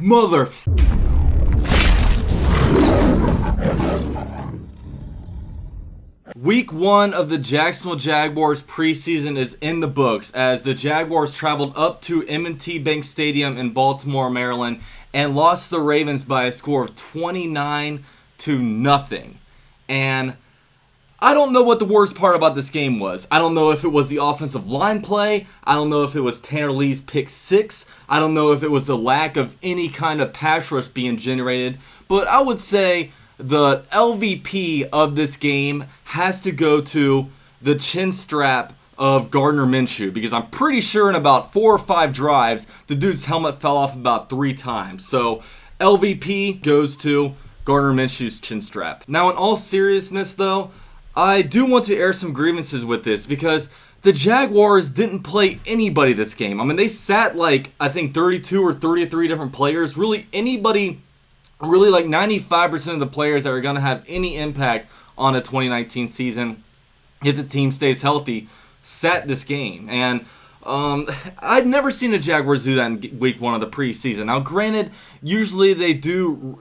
Mother. Week 1 of the Jacksonville Jaguars preseason is in the books as the Jaguars traveled up to M&T Bank Stadium in Baltimore, Maryland, and lost the Ravens by a score of 29-0. And I don't know what the worst part about this game was. I don't know if it was the offensive line play. I don't know if it was Tanner Lee's pick 6. I don't know if it was the lack of any kind of pass rush being generated. But I would say the LVP of this game has to go to the chin strap of Gardner Minshew, because I'm pretty sure in about 4 or 5 drives, the dude's helmet fell off about 3 times. So LVP goes to Gardner Minshew's chin strap. Now, in all seriousness, though, I do want to air some grievances with this because the Jaguars didn't play anybody this game. I mean, they sat I think 32 or 33 different players. Really, anybody, really 95% of the players that are going to have any impact on the 2019 season, if the team stays healthy, sat this game. And I've never seen the Jaguars do that in week 1 of the preseason. Now, granted, usually they do,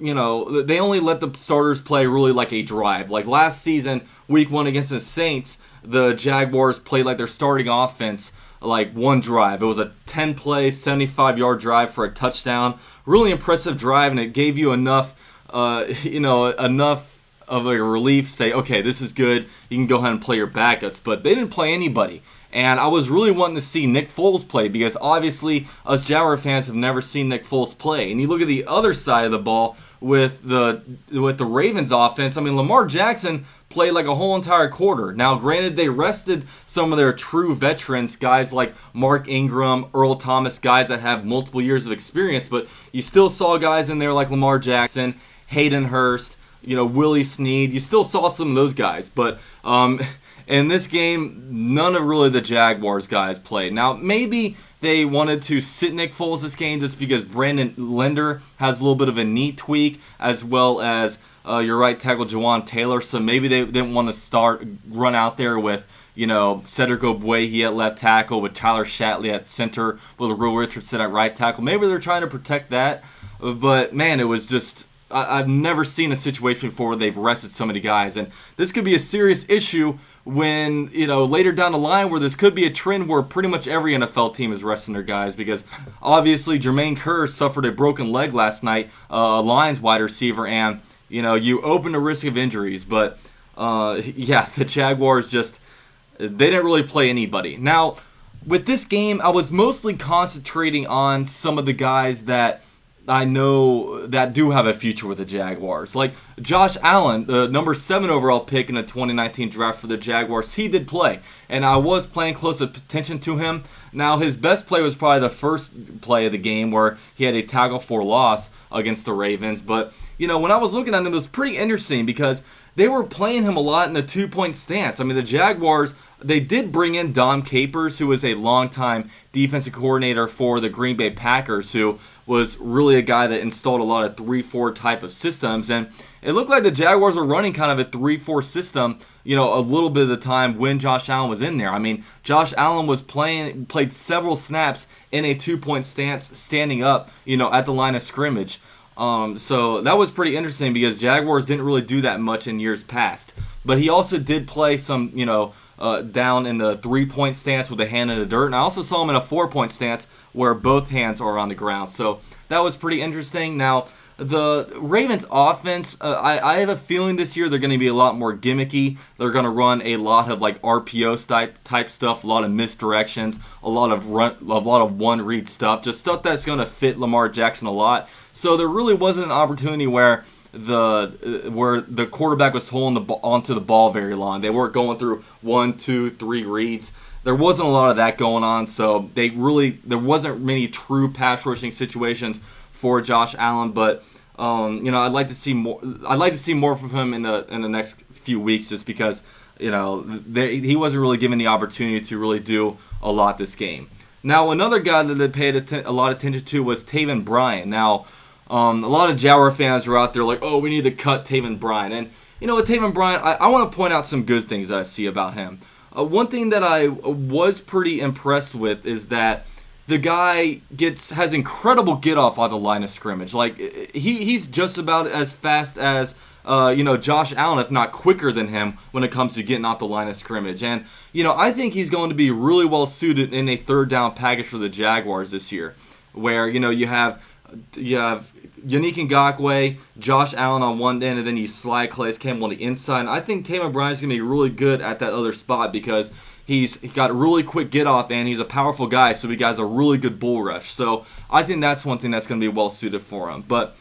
they only let the starters play really like a drive. Like last season, week 1 against the Saints, the Jaguars played like their starting offense like one drive. It was a 10-play, 75-yard drive for a touchdown. Really impressive drive, and it gave you enough, enough of a relief. Say, okay, this is good. You can go ahead and play your backups. But they didn't play anybody. And I was really wanting to see Nick Foles play because obviously us Jaguar fans have never seen Nick Foles play. And you look at the other side of the ball with the Ravens offense. I mean, Lamar Jackson played like a whole entire quarter. Now, granted, they rested some of their true veterans, guys like Mark Ingram, Earl Thomas, guys that have multiple years of experience, but you still saw guys in there like Lamar Jackson, Hayden Hurst, Willie Snead. You still saw some of those guys, but in this game, none of really the Jaguars guys played. Now, maybe they wanted to sit Nick Foles this game just because Brandon Linder has a little bit of a knee tweak, as well as your right tackle Jawan Taylor. So maybe they didn't want to run out there with, Cedric Ogbuehi at left tackle, with Tyler Shatley at center, with Will Richardson at right tackle. Maybe they're trying to protect that. But, man, it was just, I've never seen a situation before where they've rested so many guys. And this could be a serious issue when, later down the line, where this could be a trend where pretty much every NFL team is resting their guys, because obviously Jermaine Kearse suffered a broken leg last night, a Lions wide receiver, and, you open the risk of injuries. But, the Jaguars they didn't really play anybody. Now, with this game, I was mostly concentrating on some of the guys that I know that do have a future with the Jaguars. Like Josh Allen, the number 7 overall pick in the 2019 draft for the Jaguars, he did play. And I was paying close attention to him. Now, his best play was probably the first play of the game where he had a tackle for loss against the Ravens. But, when I was looking at him, it was pretty interesting because they were playing him a lot in a 2-point stance. I mean, the Jaguars, they did bring in Dom Capers, who was a longtime defensive coordinator for the Green Bay Packers, who was really a guy that installed a lot of 3-4 type of systems. And it looked like the Jaguars were running kind of a 3-4 system, a little bit of the time when Josh Allen was in there. I mean, Josh Allen was played several snaps in a 2-point stance, standing up, at the line of scrimmage. So that was pretty interesting because Jaguars didn't really do that much in years past. But he also did play some, down in the 3-point stance with a hand in the dirt. And I also saw him in a 4-point stance where both hands are on the ground. So that was pretty interesting. Now, the Ravens offense, I have a feeling this year they're going to be a lot more gimmicky. They're going to run a lot of RPO type stuff, a lot of misdirections, a lot of one read stuff, just stuff that's going to fit Lamar Jackson a lot. So there really wasn't an opportunity where the quarterback was holding onto the ball very long. They weren't going through 1, 2, 3 reads. There wasn't a lot of that going on, so there wasn't many true pass rushing situations for Josh Allen. But I'd like to see more. I'd like to see more from him in the next few weeks, just because he wasn't really given the opportunity to really do a lot this game. Now, another guy that they paid a lot of attention to was Taemin Bryant. Now, a lot of Jaguar fans were out there like, oh, we need to cut Taemin Bryant. And, with Taemin Bryant, I want to point out some good things that I see about him. One thing that I was pretty impressed with is that the guy has incredible get off on the line of scrimmage. Like he's just about as fast as Josh Allen, if not quicker than him when it comes to getting off the line of scrimmage. And I think he's going to be really well suited in a third down package for the Jaguars this year, where you have Yannick Ngakoue, Josh Allen on one end, and then you slide Calais Campbell on the inside. And I think Taemin Bryant's going to be really good at that other spot because he's got a really quick get off and he's a powerful guy, so he has a really good bull rush. So I think that's one thing that's going to be well suited for him. But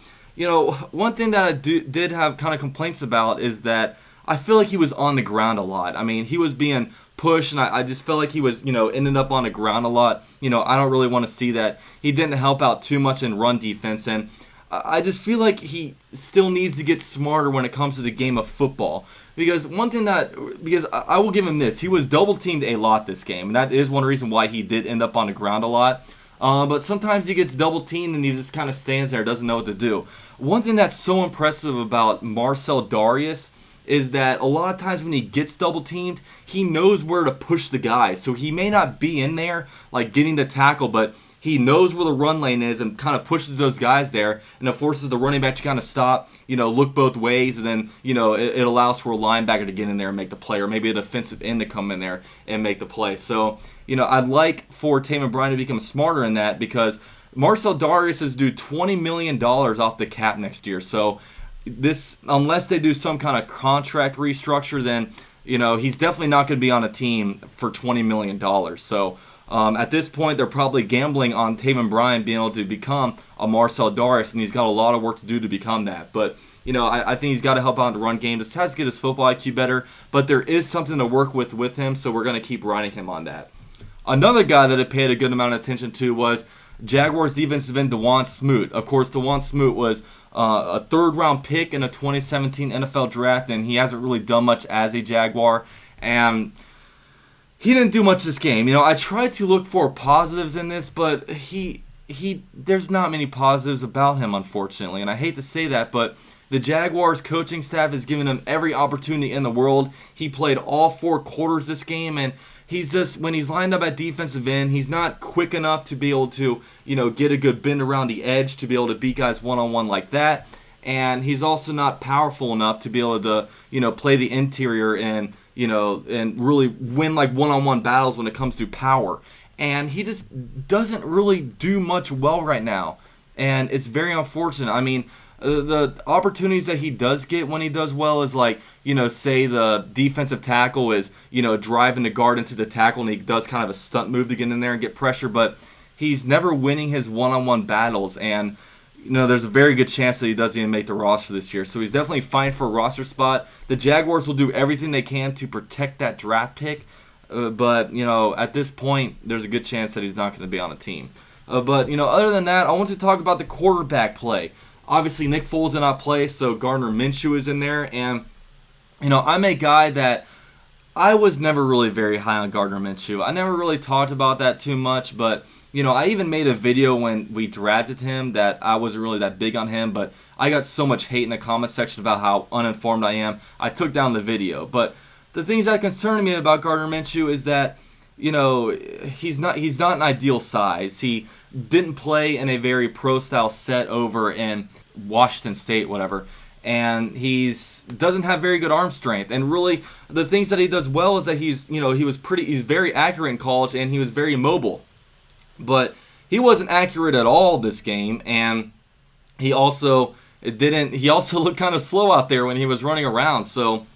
one thing that I did have kind of complaints about is that I feel like he was on the ground a lot. I mean, he was being pushed, and I just felt like he was, ending up on the ground a lot. I don't really want to see that. He didn't help out too much in run defense, and I just feel like he still needs to get smarter when it comes to the game of football. Because I will give him this. He was double-teamed a lot this game, and that is one reason why he did end up on the ground a lot. But sometimes he gets double-teamed and he just kind of stands there, doesn't know what to do. One thing that's so impressive about Marcel Darius is that a lot of times when he gets double-teamed, he knows where to push the guy. So he may not be in there, like getting the tackle, but he knows where the run lane is and kind of pushes those guys there, and it forces the running back to kind of stop, look both ways, and then, it allows for a linebacker to get in there and make the play, or maybe a defensive end to come in there and make the play. So, I'd like for Taemin Bryant to become smarter in that, because Marcel Darius is due $20 million off the cap next year. So unless they do some kind of contract restructure, then, he's definitely not going to be on a team for $20 million. So, at this point, they're probably gambling on Taemin Bryant being able to become a Marcel Darius, and he's got a lot of work to do to become that. But, I think he's got to help out in the run game. Just has to get his football IQ better, but there is something to work with him, so we're going to keep riding him on that. Another guy that I paid a good amount of attention to was Jaguars defensive end Dawuane Smoot. Of course, Dawuane Smoot was a third-round pick in a 2017 NFL draft, and he hasn't really done much as a Jaguar. And he didn't do much this game. I tried to look for positives in this, but there's not many positives about him, unfortunately. And I hate to say that, but the Jaguars coaching staff has given him every opportunity in the world. He played all 4 quarters this game, and when he's lined up at defensive end, he's not quick enough to be able to, get a good bend around the edge to be able to beat guys one-on-one like that. And he's also not powerful enough to be able to, play the interior and really win like one-on-one battles when it comes to power. And he just doesn't really do much well right now. And it's very unfortunate. I mean, the opportunities that he does get when he does well is like, say the defensive tackle is, driving the guard into the tackle and he does kind of a stunt move to get in there and get pressure, but he's never winning his one-on-one battles, and there's a very good chance that he doesn't even make the roster this year. So he's definitely fine for a roster spot. The Jaguars will do everything they can to protect that draft pick, but at this point, there's a good chance that he's not going to be on a team. But other than that, I want to talk about the quarterback play. Obviously, Nick Foles did not play, so Gardner Minshew is in there. And, I'm a guy that I was never really very high on Gardner Minshew. I never really talked about that too much, but, I even made a video when we drafted him that I wasn't really that big on him, but I got so much hate in the comment section about how uninformed I am. I took down the video. But the things that concern me about Gardner Minshew is that, he's not an ideal size. He didn't play in a very pro-style set over in Washington State, whatever. And he's doesn't have very good arm strength. And really, the things that he does well is that he's very accurate in college and he was very mobile. But he wasn't accurate at all this game, and he also looked kind of slow out there when he was running around. So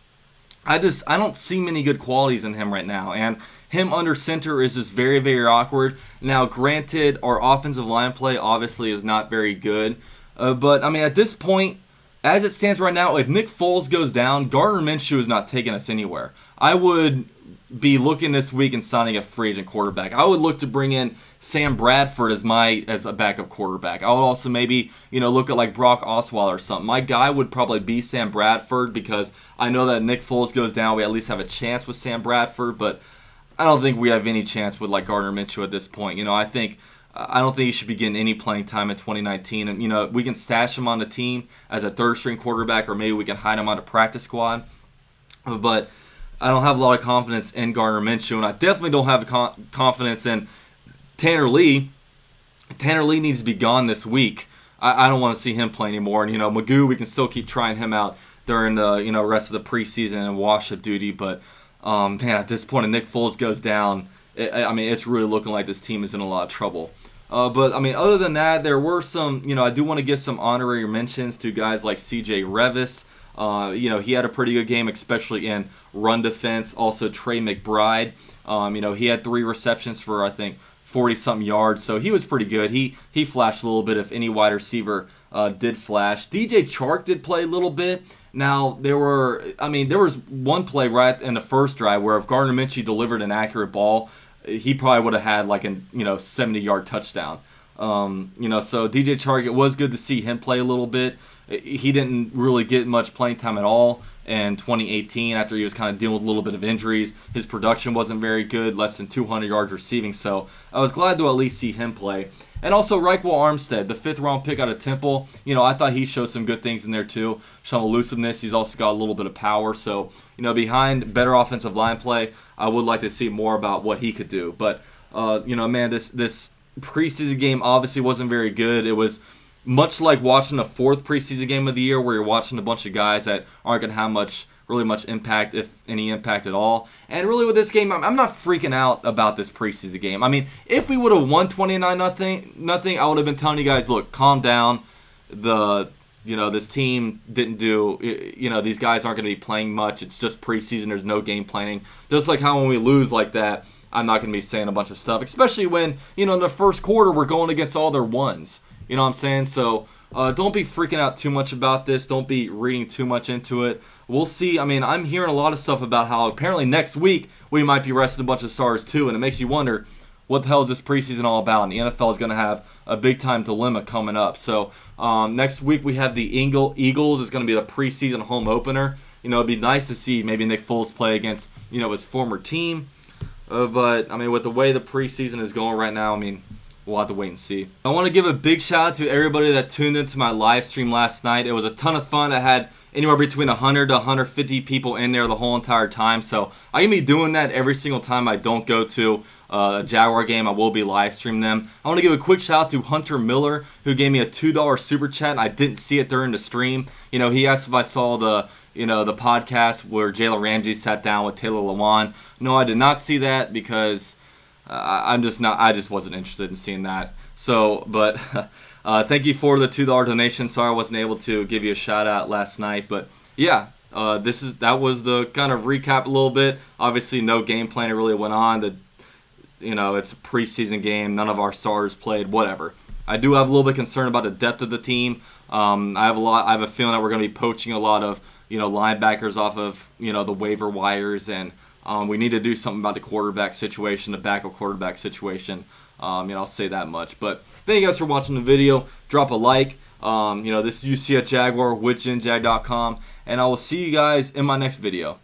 I don't see many good qualities in him right now. And him under center is just very, very awkward. Now, granted, our offensive line play obviously is not very good. But, I mean, at this point, as it stands right now, if Nick Foles goes down, Gardner Minshew is not taking us anywhere. I would be looking this week and signing a free agent quarterback. I would look to bring in Sam Bradford as a backup quarterback. I would also maybe, look at like Brock Osweiler or something. My guy would probably be Sam Bradford because I know that if Nick Foles goes down, we at least have a chance with Sam Bradford, but I don't think we have any chance with like Gardner Minshew at this point. I don't think he should be getting any playing time in 2019. And, we can stash him on the team as a third-string quarterback, or maybe we can hide him on a practice squad. But I don't have a lot of confidence in Gardner Minshew, and I definitely don't have confidence in Tanner Lee. Tanner Lee needs to be gone this week. I don't want to see him play anymore. And, Magoo, we can still keep trying him out during the, rest of the preseason and wash-up duty. But, man, at this point, if Nick Foles goes down, it's really looking like this team is in a lot of trouble. But, other than that, there were some, I do want to give some honorary mentions to guys like C.J. Revis. He had a pretty good game, especially in run defense. Also, Trey McBride. He had 3 receptions for, I think, 40-something yards, so he was pretty good. He flashed a little bit if any wide receiver did flash. DJ Chark did play a little bit. Now, there was one play right in the first drive where if Gardner Minshew delivered an accurate ball, he probably would have had like a 70-yard touchdown. So DJ Chark, it was good to see him play a little bit. He didn't really get much playing time at all in 2018 after he was kind of dealing with a little bit of injuries. His production wasn't very good, less than 200 yards receiving, so I was glad to at least see him play. And also Reichwell Armstead, the 5th-round pick out of Temple. I thought he showed some good things in there too. Some elusiveness. He's also got a little bit of power. So, behind better offensive line play, I would like to see more about what he could do. But, man, this preseason game obviously wasn't very good. It was much like watching the 4th preseason game of the year where you're watching a bunch of guys that aren't going to have really much impact, if any impact at all. And really with this game, I'm not freaking out about this preseason game. If we would have won 29-0, I would have been telling you guys, look, calm down. This team didn't do, these guys aren't going to be playing much. It's just preseason. There's no game planning. Just like how when we lose like that, I'm not going to be saying a bunch of stuff, especially when, in the first quarter, we're going against all their ones. You know what I'm saying? So don't be freaking out too much about this. Don't be reading too much into it. We'll see. I'm hearing a lot of stuff about how apparently next week we might be resting a bunch of stars too, and it makes you wonder what the hell is this preseason all about? And the NFL is going to have a big-time dilemma coming up. So next week we have the Eagles. It's going to be the preseason home opener. It'd be nice to see maybe Nick Foles play against, his former team. But, with the way the preseason is going right now, we'll have to wait and see. I want to give a big shout out to everybody that tuned into my live stream last night. It was a ton of fun. I had anywhere between 100 to 150 people in there the whole entire time. So I'm going to be doing that every single time I don't go to a Jaguar game. I will be live streaming them. I want to give a quick shout out to Hunter Miller, who gave me a $2 super chat, and I didn't see it during the stream. He asked if I saw the podcast where Jalen Ramsey sat down with Taylor Lewan. No, I did not see that because I just wasn't interested in seeing that. So, but thank you for the $2 donation. Sorry I wasn't able to give you a shout out last night, but yeah, that was the kind of recap a little bit. Obviously, no game plan really went on. It's a preseason game. None of our stars played. Whatever. I do have a little bit concerned about the depth of the team. I have a feeling that we're going to be poaching a lot of linebackers off of the waiver wires, and we need to do something about the quarterback situation, the backup quarterback situation. I'll say that much. But thank you guys for watching the video. Drop a like. This is UC at Jaguar with JenJag.com, and I will see you guys in my next video.